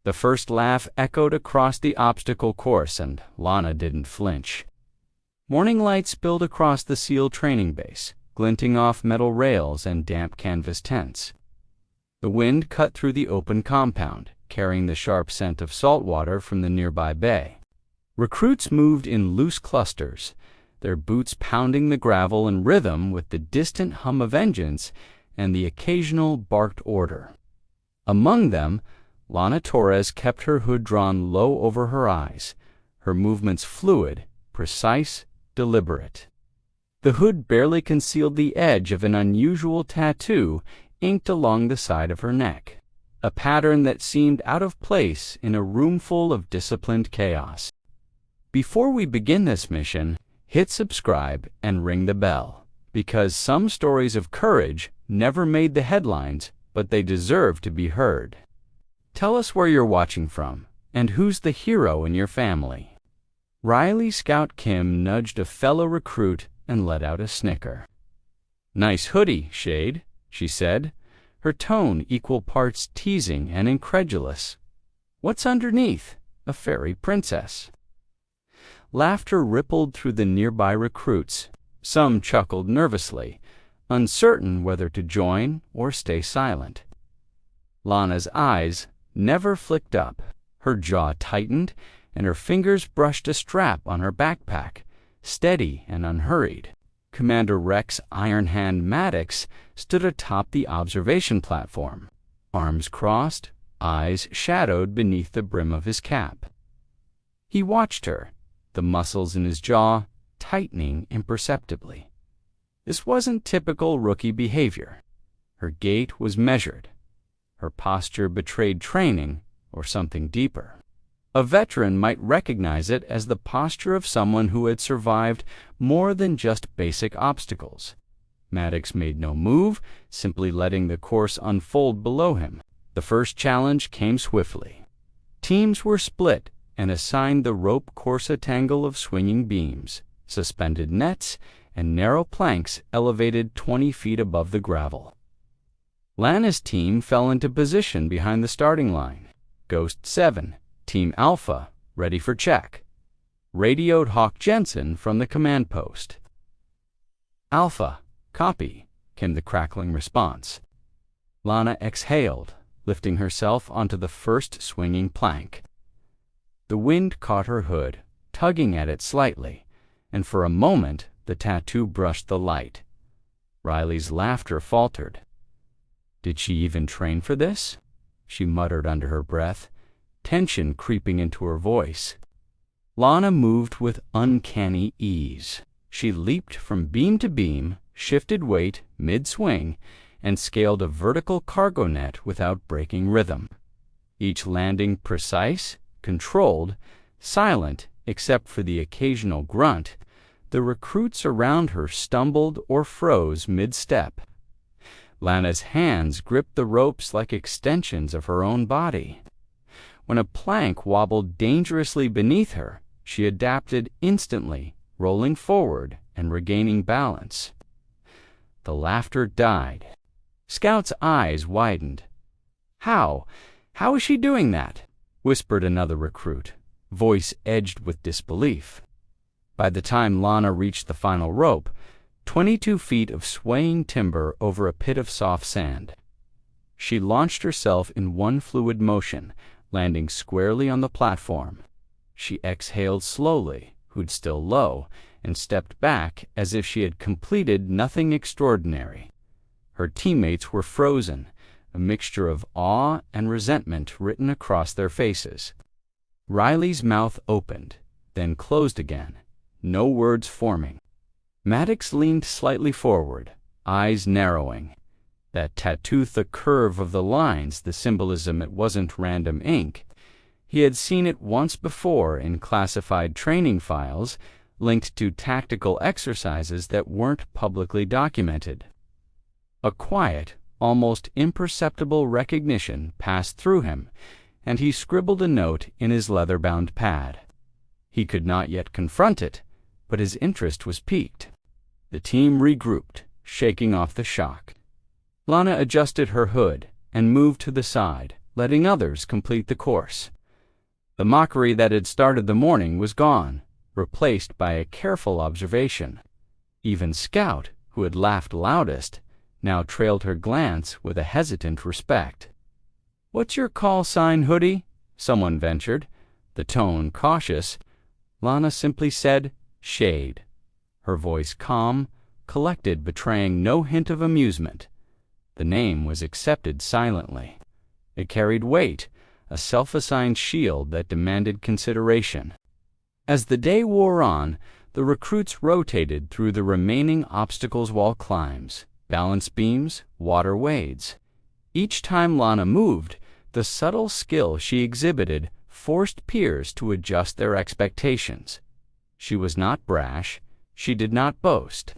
The first laugh echoed across the obstacle course, and Lana didn't flinch. Morning light spilled across the SEAL training base, glinting off metal rails and damp canvas tents. The wind cut through the open compound, carrying the sharp scent of salt water from the nearby bay. Recruits moved in loose clusters, their boots pounding the gravel in rhythm with the distant hum of engines and the occasional barked order. Among them, Lana Torres kept her hood drawn low over her eyes, her movements fluid, precise, deliberate. The hood barely concealed the edge of an unusual tattoo inked along the side of her neck, a pattern that seemed out of place in a room full of disciplined chaos. Before we begin this mission, hit subscribe and ring the bell, because some stories of courage never made the headlines, but they deserve to be heard. Tell us where you're watching from, and who's the hero in your family. Riley Scout Kim nudged a fellow recruit and let out a snicker. "Nice hoodie, Shade," she said, her tone equal parts teasing and incredulous. "What's underneath? A fairy princess?" Laughter rippled through the nearby recruits. Some chuckled nervously, uncertain whether to join or stay silent. Lana's eyes never flicked up. Her jaw tightened, and her fingers brushed a strap on her backpack, steady and unhurried. Commander Rex Iron Hand Maddox stood atop the observation platform, arms crossed, eyes shadowed beneath the brim of his cap. He watched her, the muscles in his jaw tightening imperceptibly. This wasn't typical rookie behavior. Her gait was measured. Her posture betrayed training or something deeper. A veteran might recognize it as the posture of someone who had survived more than just basic obstacles. Maddox made no move, simply letting the course unfold below him. The first challenge came swiftly. Teams were split and assigned the rope Corsa tangle of swinging beams, suspended nets, and narrow planks elevated 20 feet above the gravel. Lana's team fell into position behind the starting line. Ghost 7, Team Alpha, ready for check, radioed Hawk Jensen from the command post. "Alpha, copy," came the crackling response. Lana exhaled, lifting herself onto the first swinging plank. The wind caught her hood, tugging at it slightly, and for a moment the tattoo brushed the light. Riley's laughter faltered. "Did she even train for this?" she muttered under her breath, tension creeping into her voice. Lana moved with uncanny ease. She leaped from beam to beam, shifted weight mid-swing, and scaled a vertical cargo net without breaking rhythm. Each landing precise, controlled, silent except for the occasional grunt, the recruits around her stumbled or froze mid-step. Lana's hands gripped the ropes like extensions of her own body. When a plank wobbled dangerously beneath her, she adapted instantly, rolling forward and regaining balance. The laughter died. Scout's eyes widened. How is she doing that?" whispered another recruit, voice edged with disbelief. By the time Lana reached the final rope, 22 feet of swaying timber over a pit of soft sand. She launched herself in one fluid motion, landing squarely on the platform. She exhaled slowly, hood still low, and stepped back as if she had completed nothing extraordinary. Her teammates were frozen, a mixture of awe and resentment written across their faces. Riley's mouth opened, then closed again, no words forming. Maddox leaned slightly forward, eyes narrowing. That tattoo, the curve of the lines, the symbolism it wasn't random ink. He had seen it once before in classified training files linked to tactical exercises that weren't publicly documented. A quiet, almost imperceptible recognition passed through him, and he scribbled a note in his leather-bound pad. He could not yet confront it, but his interest was piqued. The team regrouped, shaking off the shock. Lana adjusted her hood and moved to the side, letting others complete the course. The mockery that had started the morning was gone, replaced by a careful observation. Even Scout, who had laughed loudest, now trailed her glance with a hesitant respect. "What's your call sign, Hoodie?" someone ventured, the tone cautious. Lana simply said, "Shade," her voice calm, collected, betraying no hint of amusement. The name was accepted silently. It carried weight, a self-assigned shield that demanded consideration. As the day wore on, the recruits rotated through the remaining obstacles wall climbs, balance beams, water wades. Each time Lana moved, the subtle skill she exhibited forced peers to adjust their expectations. She was not brash, she did not boast.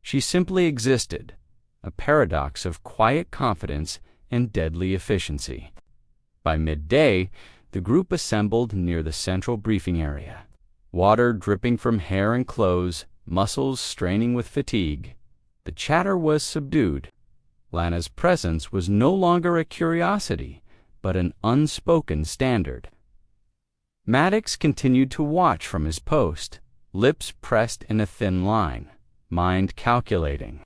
She simply existed, a paradox of quiet confidence and deadly efficiency. By midday, the group assembled near the central briefing area. Water dripping from hair and clothes, muscles straining with fatigue. The chatter was subdued. Lana's presence was no longer a curiosity, but an unspoken standard. Maddox continued to watch from his post, lips pressed in a thin line, mind calculating.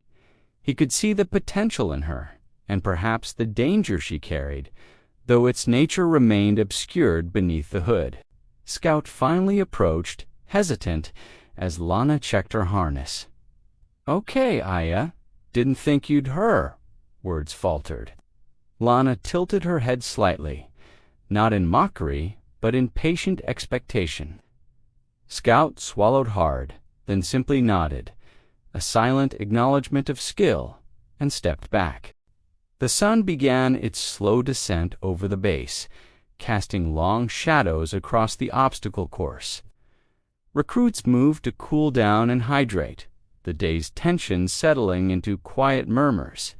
He could see the potential in her, and perhaps the danger she carried, though its nature remained obscured beneath the hood. Scout finally approached, hesitant, as Lana checked her harness. "Okay, Aya, didn't think you'd her," words faltered. Lana tilted her head slightly, not in mockery, but in patient expectation. Scout swallowed hard, then simply nodded, a silent acknowledgement of skill, and stepped back. The sun began its slow descent over the base, casting long shadows across the obstacle course. Recruits moved to cool down and hydrate, the day's tension settling into quiet murmurs.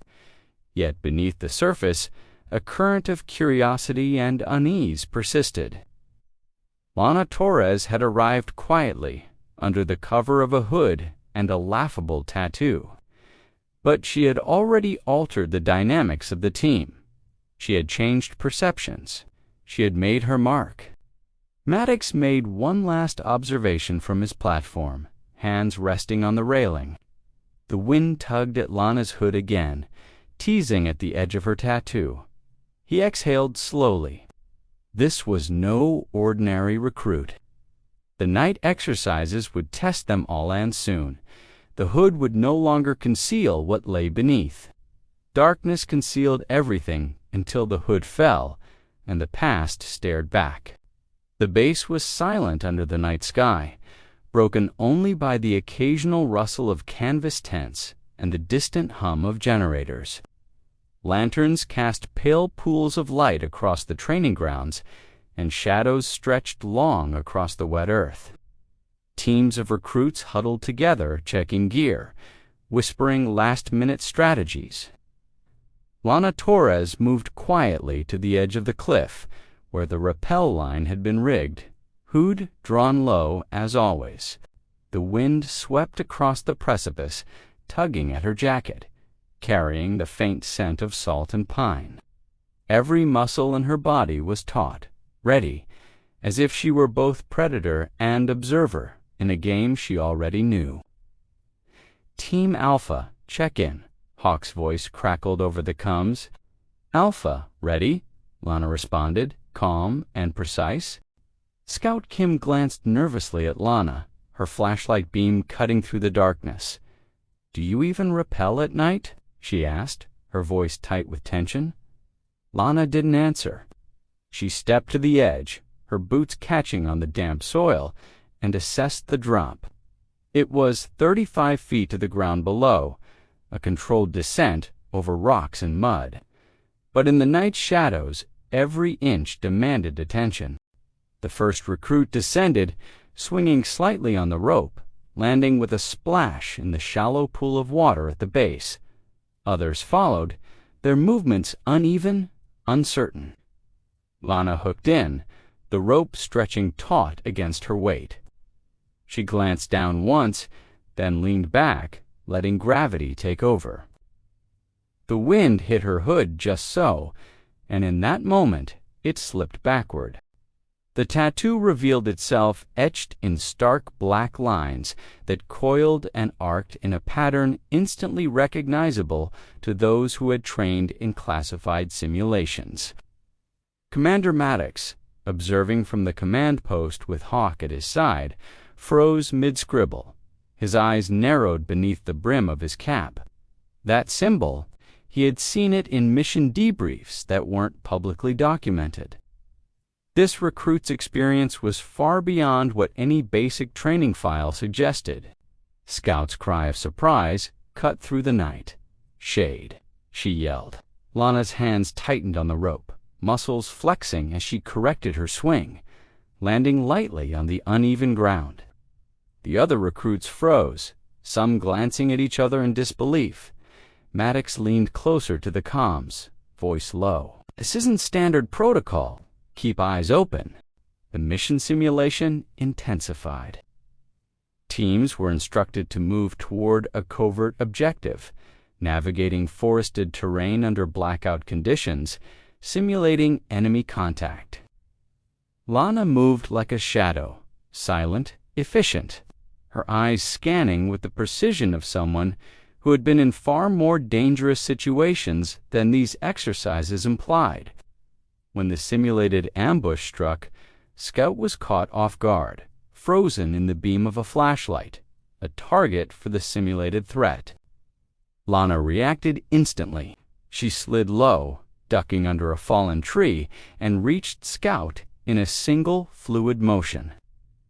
Yet beneath the surface, a current of curiosity and unease persisted. Lana Torres had arrived quietly, under the cover of a hood and a laughable tattoo. But she had already altered the dynamics of the team. She had changed perceptions. She had made her mark. Maddox made one last observation from his platform, hands resting on the railing. The wind tugged at Lana's hood again, teasing at the edge of her tattoo. He exhaled slowly. This was no ordinary recruit. The night exercises would test them all, and soon. The hood would no longer conceal what lay beneath. Darkness concealed everything until the hood fell, and the past stared back. The base was silent under the night sky, broken only by the occasional rustle of canvas tents and the distant hum of generators. Lanterns cast pale pools of light across the training grounds, and shadows stretched long across the wet earth. Teams of recruits huddled together, checking gear, whispering last-minute strategies. Lana Torres moved quietly to the edge of the cliff, where the rappel line had been rigged, hood drawn low as always. The wind swept across the precipice, tugging at her jacket, carrying the faint scent of salt and pine. Every muscle in her body was taut, ready, as if she were both predator and observer in a game she already knew. "Team Alpha, check in," Hawk's voice crackled over the coms. "Alpha, ready?" Lana responded, calm and precise. Scout Kim glanced nervously at Lana, her flashlight beam cutting through the darkness. "Do you even rappel at night?" she asked, her voice tight with tension. Lana didn't answer. She stepped to the edge, her boots catching on the damp soil, and assessed the drop. It was 35 feet to the ground below, a controlled descent over rocks and mud. But in the night shadows, every inch demanded attention. The first recruit descended, swinging slightly on the rope, landing with a splash in the shallow pool of water at the base. Others followed, their movements uneven, uncertain. Lana hooked in, the rope stretching taut against her weight. She glanced down once, then leaned back, letting gravity take over. The wind hit her hood just so, and in that moment it slipped backward. The tattoo revealed itself etched in stark black lines that coiled and arced in a pattern instantly recognizable to those who had trained in classified simulations. Commander Maddox, observing from the command post with Hawk at his side, froze mid-scribble. His eyes narrowed beneath the brim of his cap. That symbol, he had seen it in mission debriefs that weren't publicly documented. This recruit's experience was far beyond what any basic training file suggested. Scout's cry of surprise cut through the night. "Shade," she yelled. Lana's hands tightened on the rope, muscles flexing as she corrected her swing, landing lightly on the uneven ground. The other recruits froze, some glancing at each other in disbelief. Maddox leaned closer to the comms, voice low. "This isn't standard protocol. Keep eyes open." The mission simulation intensified. Teams were instructed to move toward a covert objective, navigating forested terrain under blackout conditions, simulating enemy contact. Lana moved like a shadow, silent, efficient, her eyes scanning with the precision of someone who had been in far more dangerous situations than these exercises implied. When the simulated ambush struck, Scout was caught off guard, frozen in the beam of a flashlight, a target for the simulated threat. Lana reacted instantly. She slid low, ducking under a fallen tree, and reached Scout in a single fluid motion.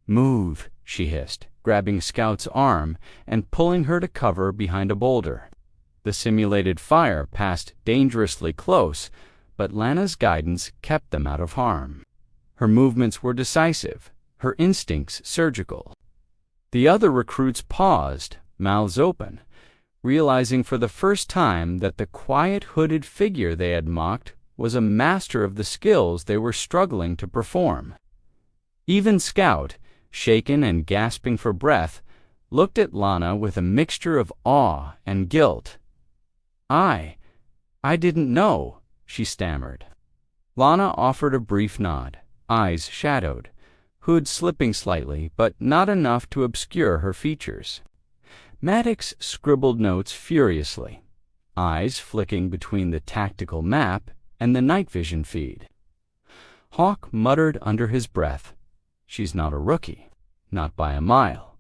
"Move," she hissed, grabbing Scout's arm and pulling her to cover behind a boulder. The simulated fire passed dangerously close, but Lana's guidance kept them out of harm. Her movements were decisive, her instincts surgical. The other recruits paused, mouths open, realizing for the first time that the quiet hooded figure they had mocked was a master of the skills they were struggling to perform. Even Scout, shaken and gasping for breath, looked at Lana with a mixture of awe and guilt. I didn't know," she stammered. Lana offered a brief nod, eyes shadowed, hood slipping slightly, but not enough to obscure her features. Maddox scribbled notes furiously, eyes flicking between the tactical map and the night vision feed. Hawk muttered under his breath, "She's not a rookie, not by a mile."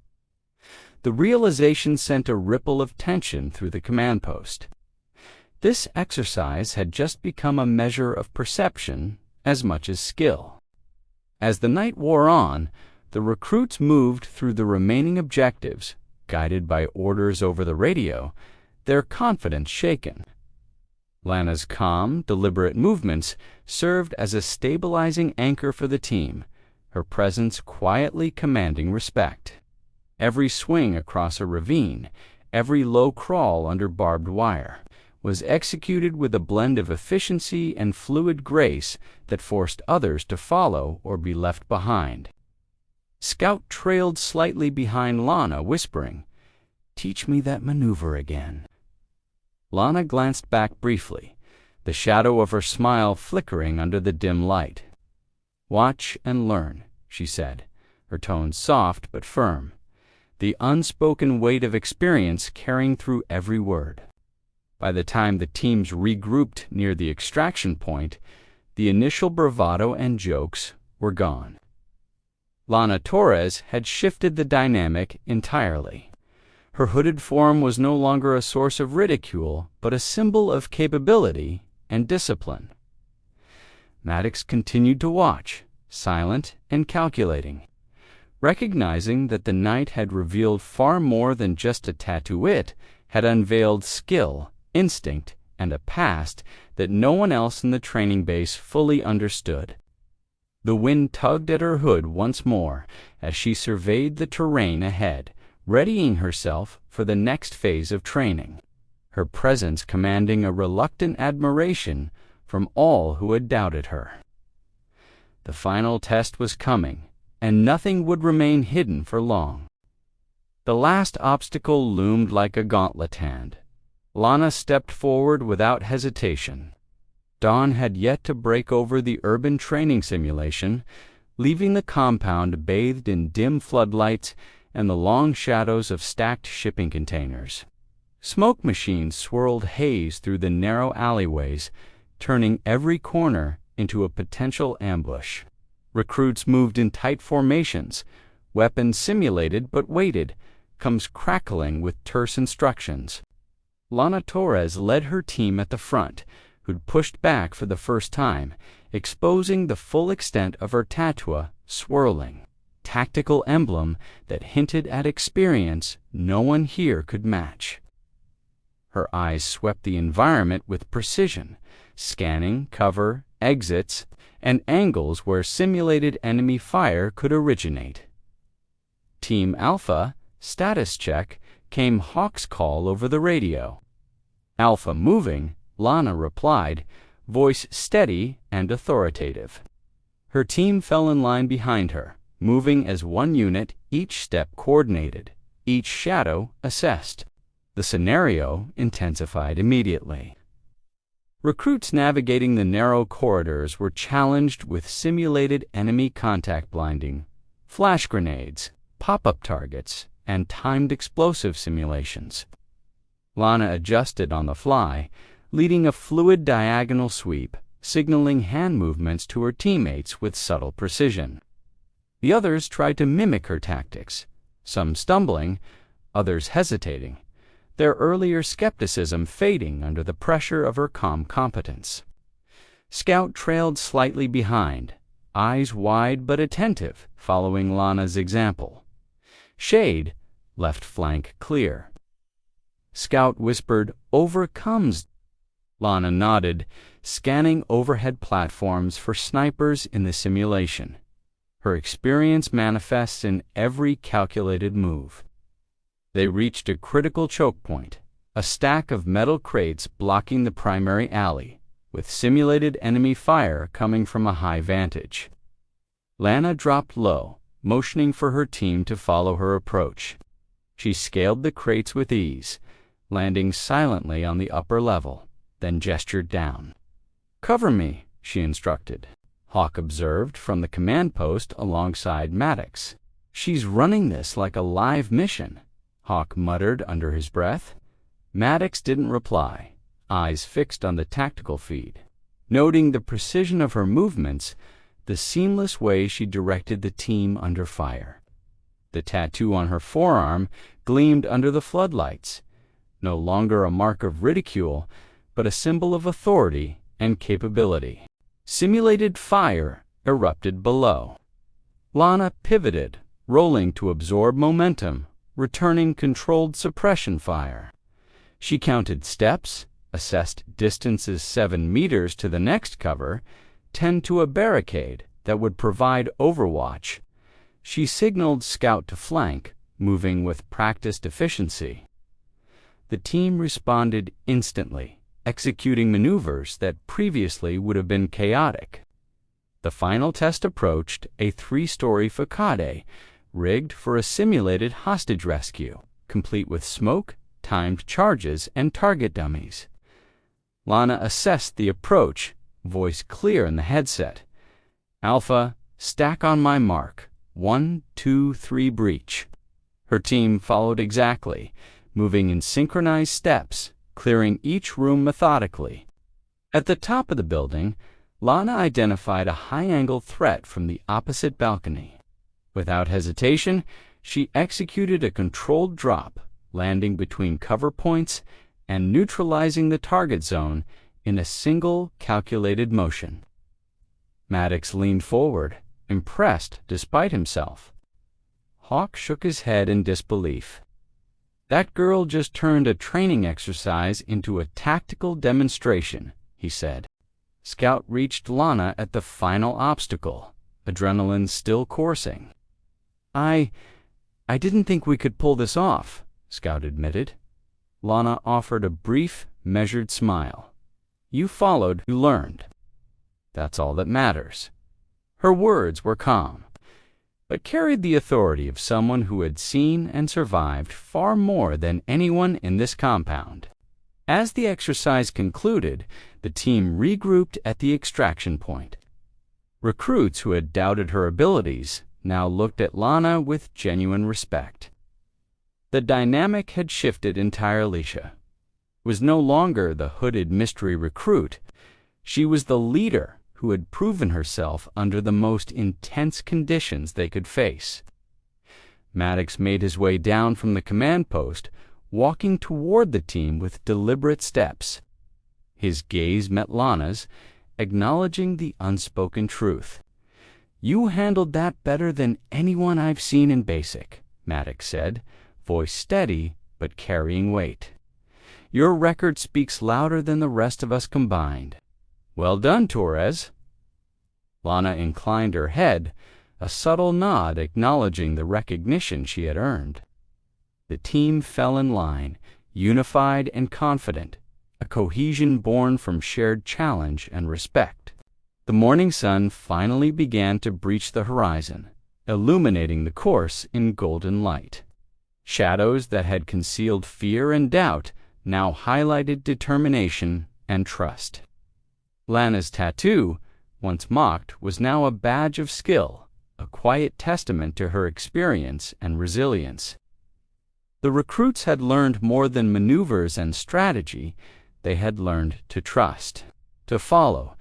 The realization sent a ripple of tension through the command post. This exercise had just become a measure of perception as much as skill. As the night wore on, the recruits moved through the remaining objectives, guided by orders over the radio, their confidence shaken. Lana's calm, deliberate movements served as a stabilizing anchor for the team, her presence quietly commanding respect. Every swing across a ravine, every low crawl under barbed wire, was executed with a blend of efficiency and fluid grace that forced others to follow or be left behind. Scout trailed slightly behind Lana, whispering, "Teach me that maneuver again." Lana glanced back briefly, the shadow of her smile flickering under the dim light. "Watch and learn," she said, her tone soft but firm, the unspoken weight of experience carrying through every word. By the time the teams regrouped near the extraction point, the initial bravado and jokes were gone. Lana Torres had shifted the dynamic entirely. Her hooded form was no longer a source of ridicule, but a symbol of capability and discipline. Maddox continued to watch, silent and calculating, recognizing that the night had revealed far more than just a tattooist, had unveiled skill, instinct, and a past that no one else in the training base fully understood. The wind tugged at her hood once more as she surveyed the terrain ahead, readying herself for the next phase of training, her presence commanding a reluctant admiration from all who had doubted her. The final test was coming, and nothing would remain hidden for long. The last obstacle loomed like a gauntlet hand. Lana stepped forward without hesitation. Dawn had yet to break over the urban training simulation, leaving the compound bathed in dim floodlights and the long shadows of stacked shipping containers. Smoke machines swirled haze through the narrow alleyways, turning every corner into a potential ambush. Recruits moved in tight formations, weapons simulated but weighted, comes crackling with terse instructions. Lana Torres led her team at the front, who'd pushed back for the first time, exposing the full extent of her tattoo, swirling, tactical emblem that hinted at experience no one here could match. Her eyes swept the environment with precision, scanning cover, exits, and angles where simulated enemy fire could originate. Team Alpha, status check, came Hawk's call over the radio. Alpha moving, Lana replied, voice steady and authoritative. Her team fell in line behind her, moving as one unit, each step coordinated, each shadow assessed. The scenario intensified immediately. Recruits navigating the narrow corridors were challenged with simulated enemy contact blinding, flash grenades, pop-up targets, and timed explosive simulations. Lana adjusted on the fly, leading a fluid diagonal sweep, signaling hand movements to her teammates with subtle precision. The others tried to mimic her tactics, some stumbling, others hesitating, their earlier skepticism fading under the pressure of her calm competence. Scout trailed slightly behind, eyes wide but attentive, following Lana's example. Shade, left flank clear. Scout whispered, "Overcomes." Lana nodded, scanning overhead platforms for snipers in the simulation. Her experience manifests in every calculated move. They reached a critical choke point, a stack of metal crates blocking the primary alley, with simulated enemy fire coming from a high vantage. Lana dropped low, motioning for her team to follow her approach. She scaled the crates with ease, landing silently on the upper level, then gestured down. "Cover me," she instructed. Hawk observed from the command post alongside Maddox. "She's running this like a live mission," Hawk muttered under his breath. Maddox didn't reply, eyes fixed on the tactical feed, noting the precision of her movements, the seamless way she directed the team under fire. The tattoo on her forearm gleamed under the floodlights, no longer a mark of ridicule, but a symbol of authority and capability. Simulated fire erupted below. Lana pivoted, rolling to absorb momentum, returning controlled suppression fire. She counted steps, assessed distances 7 meters to the next cover, 10 to a barricade that would provide overwatch. She signaled Scout to flank, moving with practiced efficiency. The team responded instantly, executing maneuvers that previously would have been chaotic. The final test approached, a 3-story facade, rigged for a simulated hostage rescue, complete with smoke, timed charges, and target dummies. Lana assessed the approach, voice clear in the headset. "Alpha, stack on my mark. 1, 2, 3, breach." Her team followed exactly, moving in synchronized steps, clearing each room methodically. At the top of the building, Lana identified a high-angle threat from the opposite balcony. Without hesitation, she executed a controlled drop, landing between cover points and neutralizing the target zone in a single calculated motion. Maddox leaned forward, impressed despite himself. Hawk shook his head in disbelief. "That girl just turned a training exercise into a tactical demonstration," he said. Scout reached Lana at the final obstacle, adrenaline still coursing. I didn't think we could pull this off," Scout admitted. Lana offered a brief, measured smile. "You followed, you learned. That's all that matters." Her words were calm, but carried the authority of someone who had seen and survived far more than anyone in this compound. As the exercise concluded, The team regrouped at the extraction point. Recruits who had doubted her abilities now looked at Lana with genuine respect. The dynamic had shifted entirely. She was no longer the hooded mystery recruit. She was the leader who had proven herself under the most intense conditions they could face. Maddox made his way down from the command post, walking toward the team with deliberate steps. His gaze met Lana's, acknowledging the unspoken truth. "You handled that better than anyone I've seen in basic," Maddox said, voice steady but carrying weight. "Your record speaks louder than the rest of us combined." "Well done, Torres." Lana inclined her head, a subtle nod acknowledging the recognition she had earned. The team fell in line, unified and confident, a cohesion born from shared challenge and respect. The morning sun finally began to breach the horizon, illuminating the course in golden light. Shadows that had concealed fear and doubt now highlighted determination and trust. Lana's tattoo, once mocked, was now a badge of skill, a quiet testament to her experience and resilience. The recruits had learned more than maneuvers and strategy. They had learned to trust, to follow,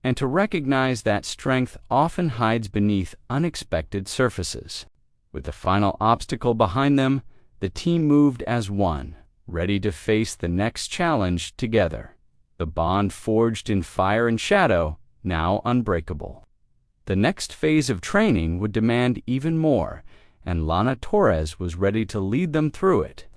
and to recognize that strength often hides beneath unexpected surfaces. With the final obstacle behind them, the team moved as one, ready to face the next challenge together. The bond forged in fire and shadow, now unbreakable. The next phase of training would demand even more, and Lana Torres was ready to lead them through it.